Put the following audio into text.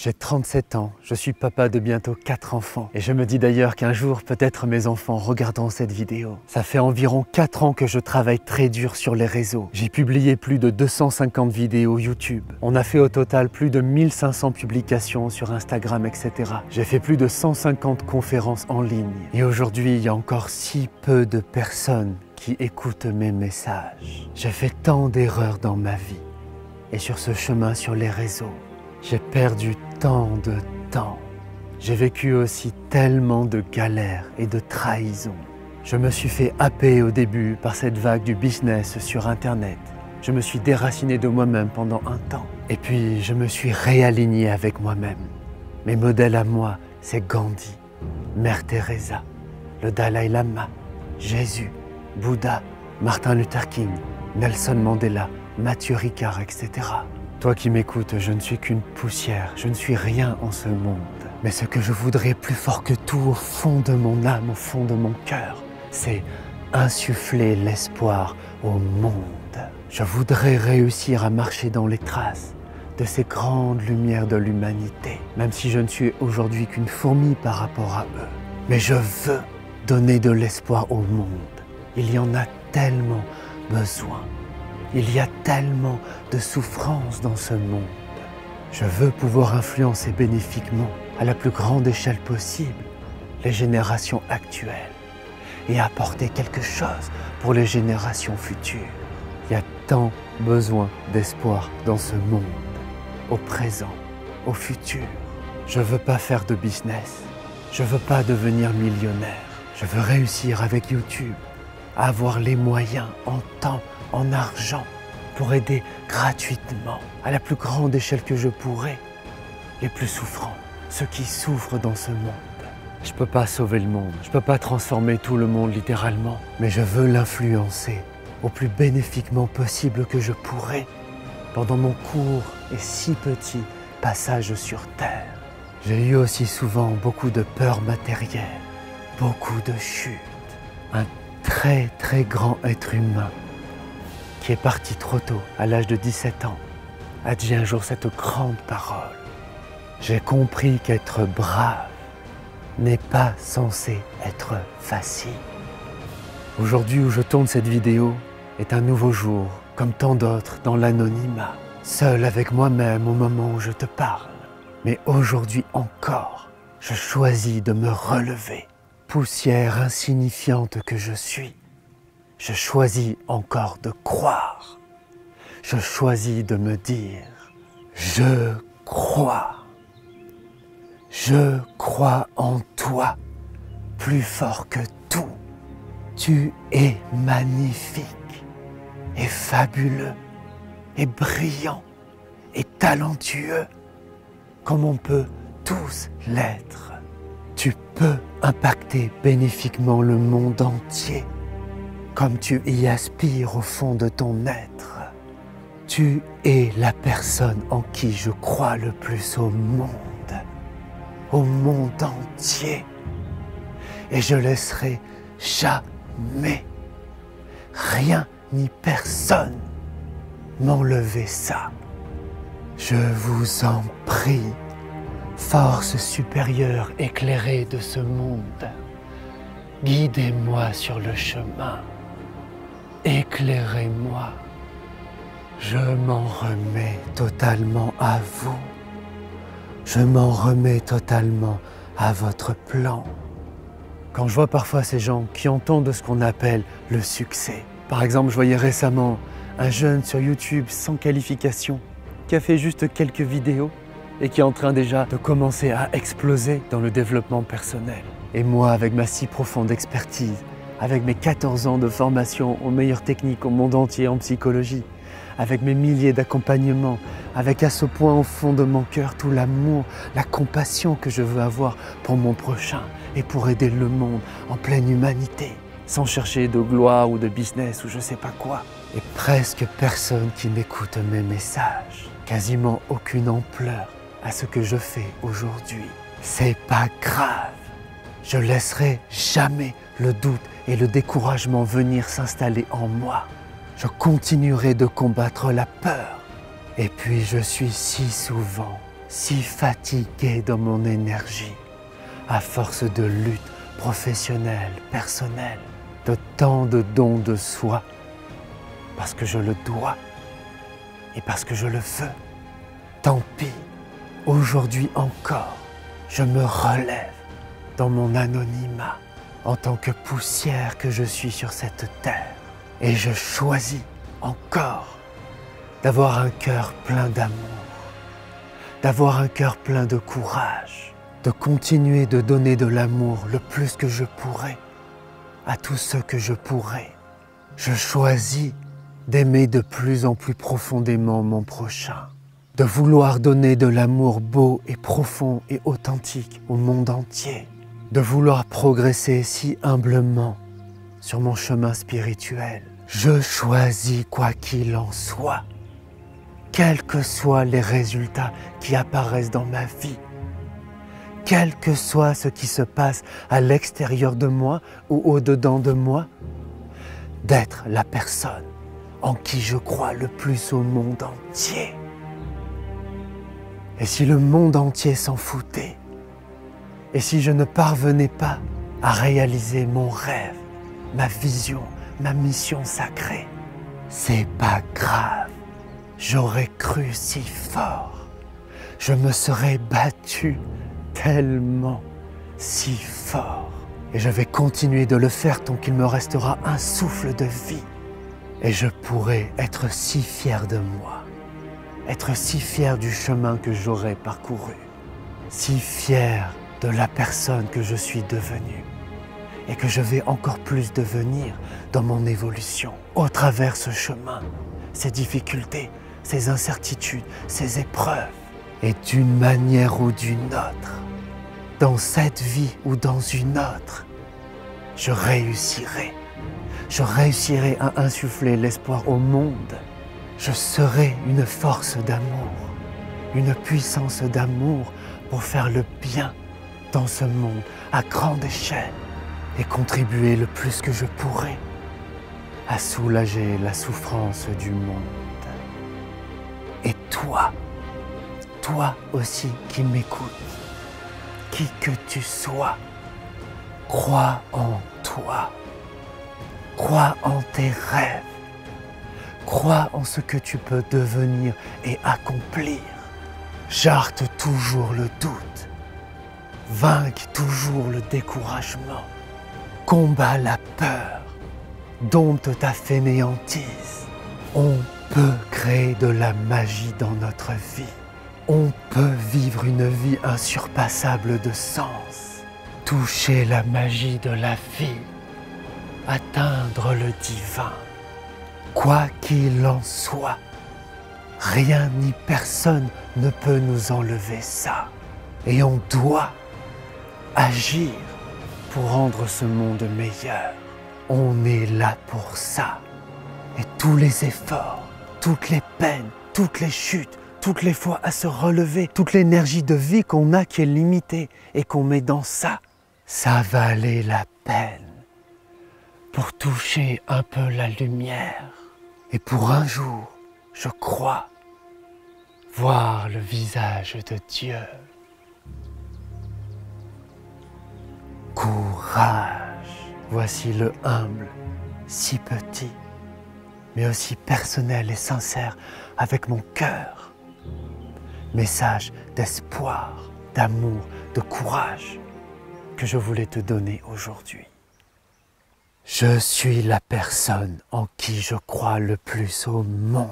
J'ai 37 ans, je suis papa de bientôt 4 enfants. Et je me dis d'ailleurs qu'un jour, peut-être mes enfants regarderont cette vidéo. Ça fait environ 4 ans que je travaille très dur sur les réseaux. J'ai publié plus de 250 vidéos YouTube. On a fait au total plus de 1500 publications sur Instagram, etc. J'ai fait plus de 150 conférences en ligne. Et aujourd'hui, il y a encore si peu de personnes qui écoutent mes messages. J'ai fait tant d'erreurs dans ma vie. Et sur ce chemin sur les réseaux, j'ai perdu tant de temps. J'ai vécu aussi tellement de galères et de trahisons. Je me suis fait happer au début par cette vague du business sur Internet. Je me suis déraciné de moi-même pendant un temps. Et puis, je me suis réaligné avec moi-même. Mes modèles à moi, c'est Gandhi, Mère Teresa, le Dalai Lama, Jésus, Bouddha, Martin Luther King, Nelson Mandela, Mathieu Ricard, etc. Toi qui m'écoutes, je ne suis qu'une poussière, je ne suis rien en ce monde. Mais ce que je voudrais plus fort que tout au fond de mon âme, au fond de mon cœur, c'est insuffler l'espoir au monde. Je voudrais réussir à marcher dans les traces de ces grandes lumières de l'humanité, même si je ne suis aujourd'hui qu'une fourmi par rapport à eux. Mais je veux donner de l'espoir au monde. Il y en a tellement besoin. Il y a tellement de souffrance dans ce monde. Je veux pouvoir influencer bénéfiquement, à la plus grande échelle possible, les générations actuelles et apporter quelque chose pour les générations futures. Il y a tant besoin d'espoir dans ce monde, au présent, au futur. Je ne veux pas faire de business. Je ne veux pas devenir millionnaire. Je veux réussir avec YouTube, à avoir les moyens en temps, en argent, pour aider gratuitement, à la plus grande échelle que je pourrai, les plus souffrants, ceux qui souffrent dans ce monde. Je ne peux pas sauver le monde, je ne peux pas transformer tout le monde littéralement, mais je veux l'influencer au plus bénéfiquement possible que je pourrai pendant mon court et si petit passage sur Terre. J'ai eu aussi souvent beaucoup de peurs matérielles, beaucoup de chutes, un très grand être humain qui est parti trop tôt, à l'âge de 17 ans, a dit un jour cette grande parole. J'ai compris qu'être brave n'est pas censé être facile. Aujourd'hui où je tourne cette vidéo est un nouveau jour, comme tant d'autres dans l'anonymat, seul avec moi-même au moment où je te parle. Mais aujourd'hui encore, je choisis de me relever, poussière insignifiante que je suis. Je choisis encore de croire. Je choisis de me dire, je crois. Je crois en toi, plus fort que tout. Tu es magnifique et fabuleux et brillant et talentueux, comme on peut tous l'être. Tu peux impacter bénéfiquement le monde entier, comme tu y aspires au fond de ton être. Tu es la personne en qui je crois le plus au monde entier. Et je laisserai jamais rien ni personne m'enlever ça. Je vous en prie, force supérieure éclairée de ce monde, guidez-moi sur le chemin. Éclairez-moi, je m'en remets totalement à vous, je m'en remets totalement à votre plan. Quand je vois parfois ces gens qui entendent ce qu'on appelle le succès, par exemple je voyais récemment un jeune sur YouTube sans qualification qui a fait juste quelques vidéos et qui est en train déjà de commencer à exploser dans le développement personnel. Et moi avec ma si profonde expertise, avec mes 14 ans de formation aux meilleures techniques au monde entier en psychologie, avec mes milliers d'accompagnements, avec à ce point au fond de mon cœur tout l'amour, la compassion que je veux avoir pour mon prochain et pour aider le monde en pleine humanité, sans chercher de gloire ou de business ou je sais pas quoi. Et presque personne qui m'écoute mes messages, quasiment aucune ampleur à ce que je fais aujourd'hui. C'est pas grave, je laisserai jamais le doute et le découragement venir s'installer en moi. Je continuerai de combattre la peur. Et puis je suis si souvent si fatigué dans mon énergie, à force de lutte professionnelle, personnelle, de tant de dons de soi, parce que je le dois et parce que je le veux. Tant pis, aujourd'hui encore, je me relève dans mon anonymat en tant que poussière que je suis sur cette terre. Et je choisis encore d'avoir un cœur plein d'amour, d'avoir un cœur plein de courage, de continuer de donner de l'amour le plus que je pourrai à tous ceux que je pourrai. Je choisis d'aimer de plus en plus profondément mon prochain, de vouloir donner de l'amour beau et profond et authentique au monde entier, de vouloir progresser si humblement sur mon chemin spirituel. Je choisis quoi qu'il en soit, quels que soient les résultats qui apparaissent dans ma vie, quel que soit ce qui se passe à l'extérieur de moi ou au-dedans de moi, d'être la personne en qui je crois le plus au monde entier. Et si le monde entier s'en foutait, et si je ne parvenais pas à réaliser mon rêve, ma vision, ma mission sacrée, c'est pas grave. J'aurais cru si fort, je me serais battu tellement, si fort. Et je vais continuer de le faire tant qu'il me restera un souffle de vie. Et je pourrai être si fier de moi, être si fier du chemin que j'aurai parcouru, si fier de la personne que je suis devenue et que je vais encore plus devenir dans mon évolution au travers ce chemin, ces difficultés, ces incertitudes, ces épreuves. Et d'une manière ou d'une autre, dans cette vie ou dans une autre, je réussirai. Je réussirai à insuffler l'espoir au monde. Je serai une force d'amour, une puissance d'amour pour faire le bien dans ce monde à grande échelle et contribuer le plus que je pourrai à soulager la souffrance du monde. Et toi aussi qui m'écoutes, qui que tu sois, crois en toi, crois en tes rêves, crois en ce que tu peux devenir et accomplir. Jarte toujours le doute, vainque toujours le découragement, combat la peur, dompte ta fainéantise. On peut créer de la magie dans notre vie. On peut vivre une vie insurpassable de sens, toucher la magie de la vie, atteindre le divin. Quoi qu'il en soit, rien ni personne ne peut nous enlever ça. Et on doit agir pour rendre ce monde meilleur. On est là pour ça. Et tous les efforts, toutes les peines, toutes les chutes, toutes les fois à se relever, toute l'énergie de vie qu'on a qui est limitée et qu'on met dans ça, ça valait la peine pour toucher un peu la lumière. Et pour un jour, je crois, voir le visage de Dieu. Courage, voici le humble, si petit, mais aussi personnel et sincère avec mon cœur. Message d'espoir, d'amour, de courage que je voulais te donner aujourd'hui. Je suis la personne en qui je crois le plus au monde.